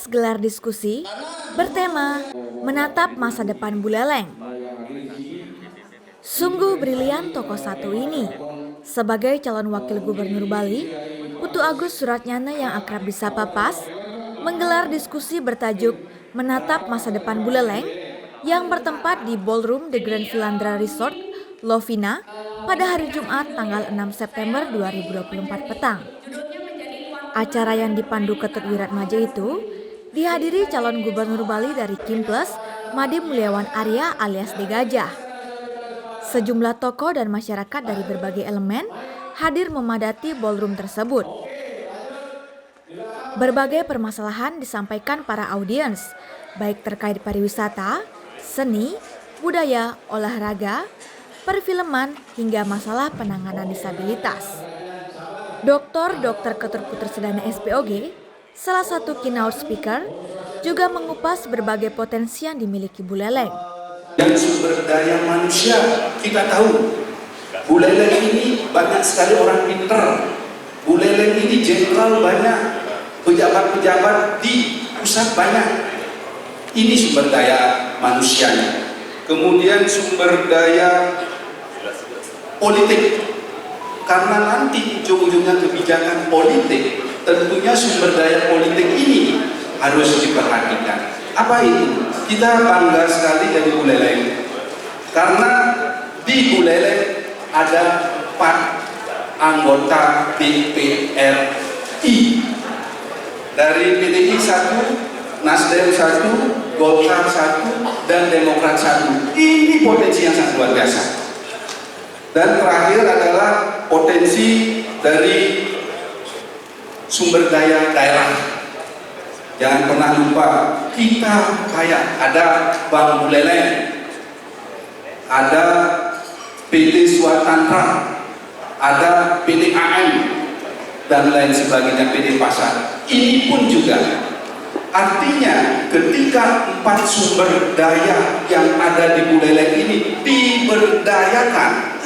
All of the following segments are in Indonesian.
Kelas gelar diskusi bertema menatap masa depan Buleleng. Sungguh brilian tokoh satu ini. Sebagai calon wakil gubernur Bali, Putu Agus Suratnyana yang akrab disapa PAS menggelar diskusi bertajuk Menatap Masa Depan Buleleng yang bertempat di Ballroom The Grand Philandra Resort, Lovina pada hari Jumat tanggal 6 September 2024 petang. Acara yang dipandu Ketut Wiratmaja itu dihadiri calon gubernur Bali dari Kim Plus, Made Mulyawan Arya alias Degajah. Sejumlah tokoh dan masyarakat dari berbagai elemen hadir memadati ballroom tersebut. Berbagai permasalahan disampaikan para audiens, baik terkait pariwisata, seni, budaya, olahraga, perfilman, hingga masalah penanganan disabilitas. Dr. Ketut Putresedana SPOG, salah satu keynote speaker, juga mengupas berbagai potensi yang dimiliki Buleleng. Dan sumber daya manusia, kita tahu Buleleng ini banyak sekali orang pinter. Buleleng ini jenderal banyak, pejabat-pejabat di pusat banyak. Ini sumber daya manusianya. Kemudian sumber daya politik. Karena nanti ujung-ujungnya kebijakan politik, tentunya sumber daya politik ini harus diperhatikan. Apa itu? Kita bangga sekali dari Buleleng. Karena di Buleleng ada 4 anggota DPRI. Dari PDI 1, Nasdem 1, Golkar 1, dan Demokrat 1. Ini potensi yang sangat luar biasa. Dan terakhir adalah potensi dari sumber daya daerah. Jangan pernah lupa, kita kaya. Ada Bank Buleleng, ada PT Swatantra, ada PT AM, dan lain sebagainya, PT Pasar. Ini pun juga artinya ketika 4 sumber daya yang ada di Buleleng ini diberdayakan,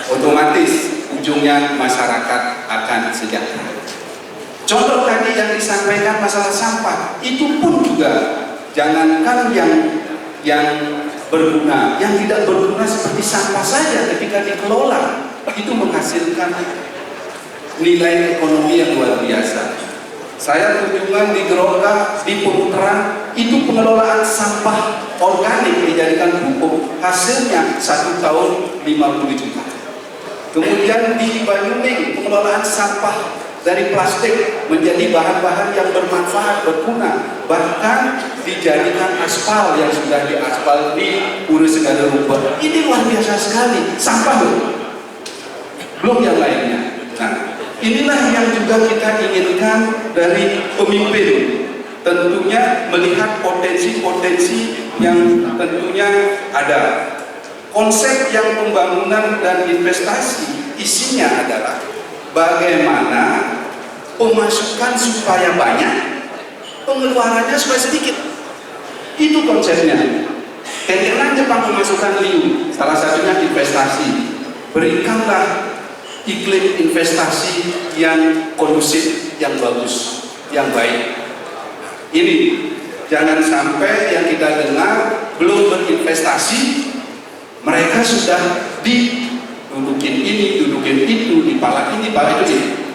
otomatis ujungnya masyarakat akan sejahtera. Contoh tadi yang disampaikan masalah sampah, itu pun juga jangankan yang berguna, yang tidak berguna seperti sampah saja ketika dikelola itu menghasilkan nilai ekonomi yang luar biasa. Saya kunjungan di Geroga, di Pemutaran, itu pengelolaan sampah organik dijadikan pupuk, hasilnya 1 tahun 50 juta. Kemudian di Banyuning, pengelolaan sampah dari plastik menjadi bahan-bahan yang bermanfaat, berguna, bahkan dijadikan aspal yang sudah diaspal di Pura Segala Rupa. Ini luar biasa sekali, sampah belum yang lainnya. Nah, inilah yang juga kita inginkan dari pemimpin. Tentunya melihat potensi-potensi yang tentunya ada. Konsep yang pembangunan dan investasi isinya adalah bagaimana pemasukan supaya banyak, pengeluarannya supaya sedikit. Itu konsepnya. Kenapa Jepang pemasukan liu? Salah satunya investasi. Berikanlah iklim investasi yang kondusif, yang bagus, yang baik. Ini jangan sampai yang kita dengar belum berinvestasi, mereka sudah didudukin ini, dudukin itu, dipalak ini, dipalak itu.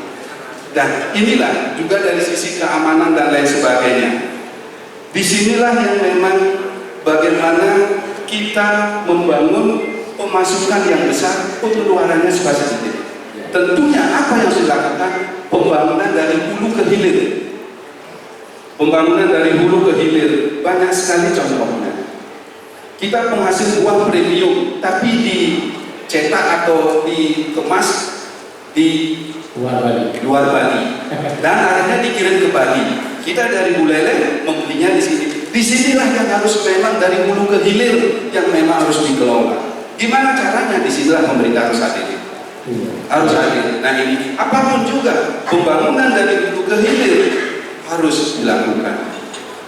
Dan inilah juga dari sisi keamanan dan lain sebagainya. Disinilah yang memang bagaimana kita membangun pemasukan yang besar, pengeluarannya supaya sedikit. Tentunya apa yang harus dilakukan? Pembangunan dari hulu ke hilir. Pembangunan dari hulu ke hilir banyak sekali contohnya. Kita penghasil buah premium, tapi dicetak atau dikemas di luar Bali, dan akhirnya dikirim ke Bali. Kita dari Buleleng membelinya di sini. Disinilah yang harus memang dari hulu ke hilir yang memang harus dikelola. Gimana caranya? Disinilah pemerintah harus hadir. Harus hadir. Nah ini, apapun juga pembangunan dari hulu ke hilir harus dilakukan.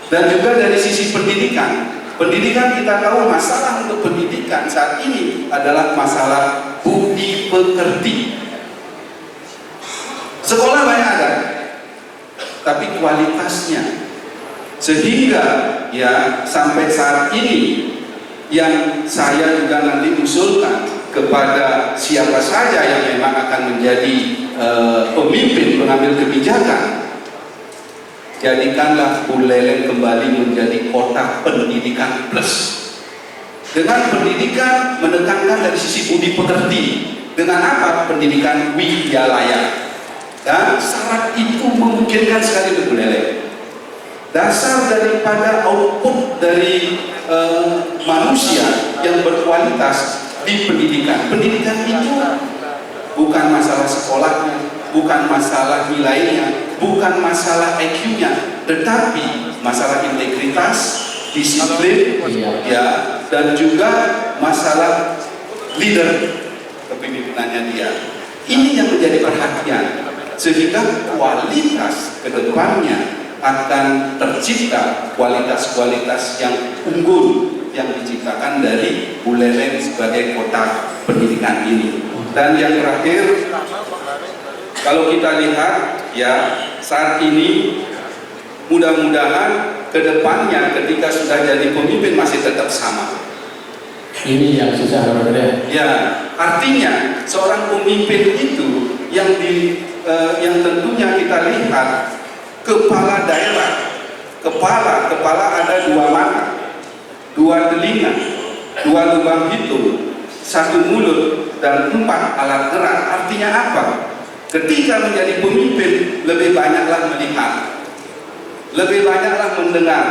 Dan juga dari sisi pendidikan. Pendidikan kita tahu masalah untuk pendidikan saat ini adalah masalah budi pekerti. Sekolah banyak ada, tapi kualitasnya. Sehingga ya sampai saat ini yang saya juga nanti usulkan kepada siapa saja yang memang akan menjadi pemimpin pengambil kebijakan, jadikanlah Buleleng kembali menjadi kota pendidikan plus. Dengan pendidikan menekankan dari sisi budi pekerti. Dengan apa? Pendidikan widyalaya. Dan syarat itu memungkinkan sekali untuk Buleleng. Dasar daripada output dari manusia yang berkualitas di pendidikan. Pendidikan itu bukan masalah sekolahnya, bukan masalah nilainya, bukan masalah IQ-nya, tetapi masalah integritas, disiplin, ya, dan juga masalah leader kepemimpinannya dia. Ini yang menjadi perhatian, sehingga kualitas kedepannya akan tercipta kualitas-kualitas yang unggul yang diciptakan dari Buleleng sebagai kota pendidikan ini. Dan yang terakhir, kalau kita lihat ya saat ini, mudah-mudahan kedepannya ketika sudah jadi pemimpin masih tetap sama. Ini yang susah sebenarnya. Ya, artinya seorang pemimpin itu yang tentunya kita lihat kepala daerah, kepala ada 2 mata, 2 telinga, 2 lubang hidung, 1 mulut, dan 4 alat gerak. Artinya apa? Ketika menjadi pemimpin, lebih banyaklah melihat, lebih banyaklah mendengar,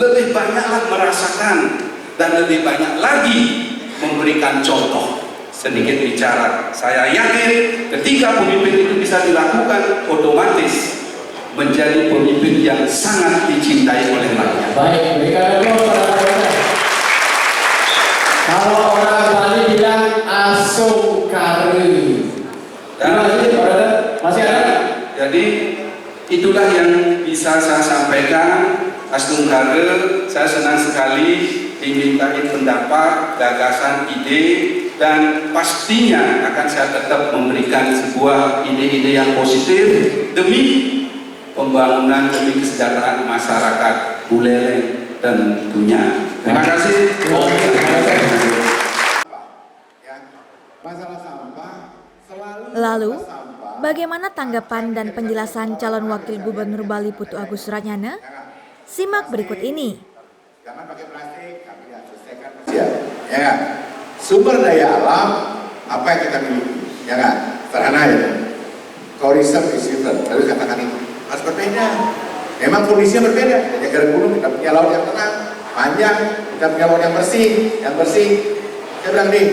lebih banyaklah merasakan, dan lebih banyak lagi memberikan contoh. Sedikit bicara, saya yakin ketika pemimpin itu bisa dilakukan, otomatis menjadi pemimpin yang sangat dicintai oleh rakyat. Baik, berikan dulu para. Kalau orang Bali bilang asungkare. Masih ada? Jadi itulah yang bisa saya sampaikan. Asungkare, saya senang sekali dimintai pendapat, gagasan, ide, dan pastinya akan saya tetap memberikan sebuah ide-ide yang positif demi pembangunan, demi kesejahteraan masyarakat Buleleng tentunya. Terima kasih. Lalu, bagaimana tanggapan dan penjelasan calon wakil gubernur Bali Putu Agus Suratnyana? Simak berikut ini. Jangan pakai plastik, tapi selesaikan ya kan? Sumber daya alam apa yang kita miliki, ya kan? Sederhana ya. Tourism is different, harus katakan itu. Harus berbeda. Memang kondisinya berbeda. Di negara gunung kita punya laut yang tenang, panjang, kita punya laut yang bersih, Saya bilang nih,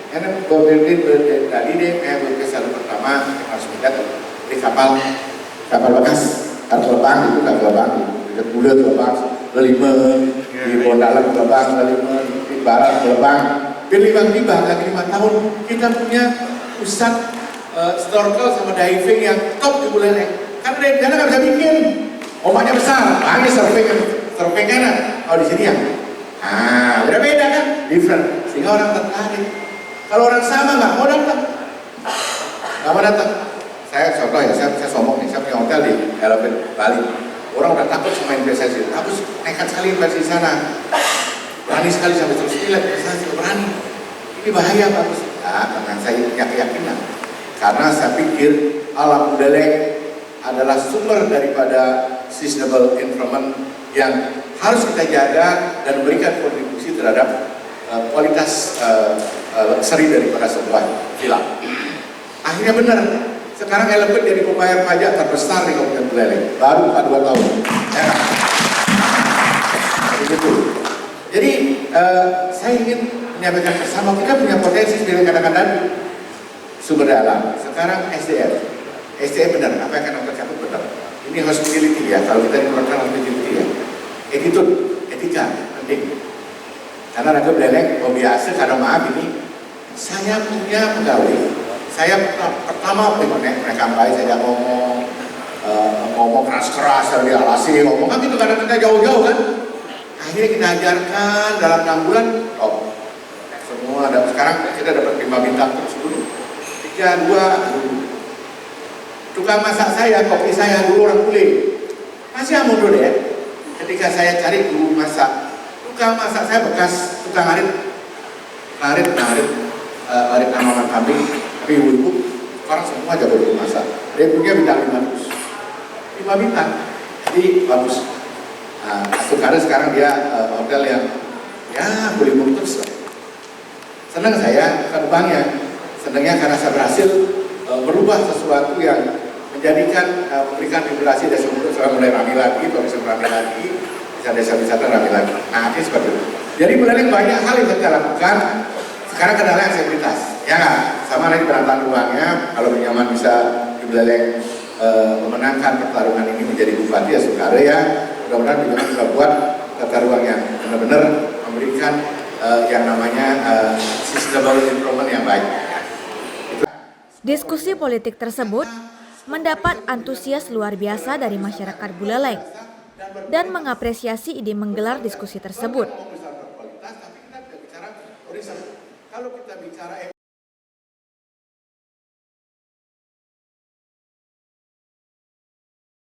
karena berdiri tadi deh, saya berkesan pertama harus pindah di kapal bekas, harus terbang itu nggak terbang, di Bulet terbang, lima di Bondalan terbang, lima di Barat terbang, tiba lagi 5 tahun kita punya pusat snorkel sama diving yang top di Buleleng. Karena dari sana nggak bisa bikin, ombaknya besar, angin surfing kanan, oh di sini ya. Udah beda kan, different, sehingga orang tertarik. Kalau orang sama nggak mau datang. Saya contoh ya, saya sombong nih, saya punya hotel di Elephant Bali. Orang udah takut sama investasi, harus nekat sekali investasi di sana. Berani sekali sampai terus investasi, berani. Ini bahaya bagus. Dengan saya punya keyakinan. Karena saya pikir alam Buleleng adalah sumber daripada sustainable environment yang harus kita jaga dan berikan kontribusi terhadap kualitas seri daripada sebuah villa. Akhirnya benar, sekarang Elephant jadi pembayar pajak terbesar di Kabupaten Buleleng, baru 2 tahun. Ya. Jadi saya ingin menyampaikan bersama, kita punya potensi seperti katakan sumber daya alam. Sekarang SDM benar, apa yang akan tercapai benar. Ini hospitality ya, kalau kita diperlukan hospitality ya. Attitude, etika, penting. Karena raga Buleleng, biasa, karena maaf ini, saya punya pegawai. Saya pertama mereka baik, saya ngomong keras-keras, dari alasi, ngomong kan itu karena kita jauh-jauh kan. Akhirnya kita ajarkan dalam 6 bulan, semua ada. Sekarang kita dapat 5 bintang terus dulu. 3, 2, Tukang masak saya, kopi saya dulu orang bule. Masih mundur ya. Ketika saya cari guru masak, tukang masak saya bekas tukang ngarit tanaman kambing, tapi ibu-ibu orang semua jago guru masak. Dia punya bintang 5 bintang, jadi bagus. Sukare sekarang dia hotel yang ya boleh terus lah. Senang saya, bukan uangnya. Senangnya karena saya berhasil merubah sesuatu yang menjadikan memberikan vibrasi desa untuk saya mulai ramai lagi, tourisme ramai lagi, desa wisata ramai lagi. Nah, ini seperti itu. Jadi mulai banyak hal yang kita lakukan. Sekarang kendala aksesibilitas, ya nggak? Sama lagi penataan ruangnya. Kalau nyaman bisa di Buleleng memenangkan pertarungan ini menjadi bupati ya Sukare ya. Mudah-mudahan juga bisa buat tata ruang yang benar-benar memberikan yang namanya sustainable improvement yang baik. Diskusi politik tersebut mendapat antusias luar biasa dari masyarakat Buleleng dan mengapresiasi ide menggelar diskusi tersebut. Kalau kita bicara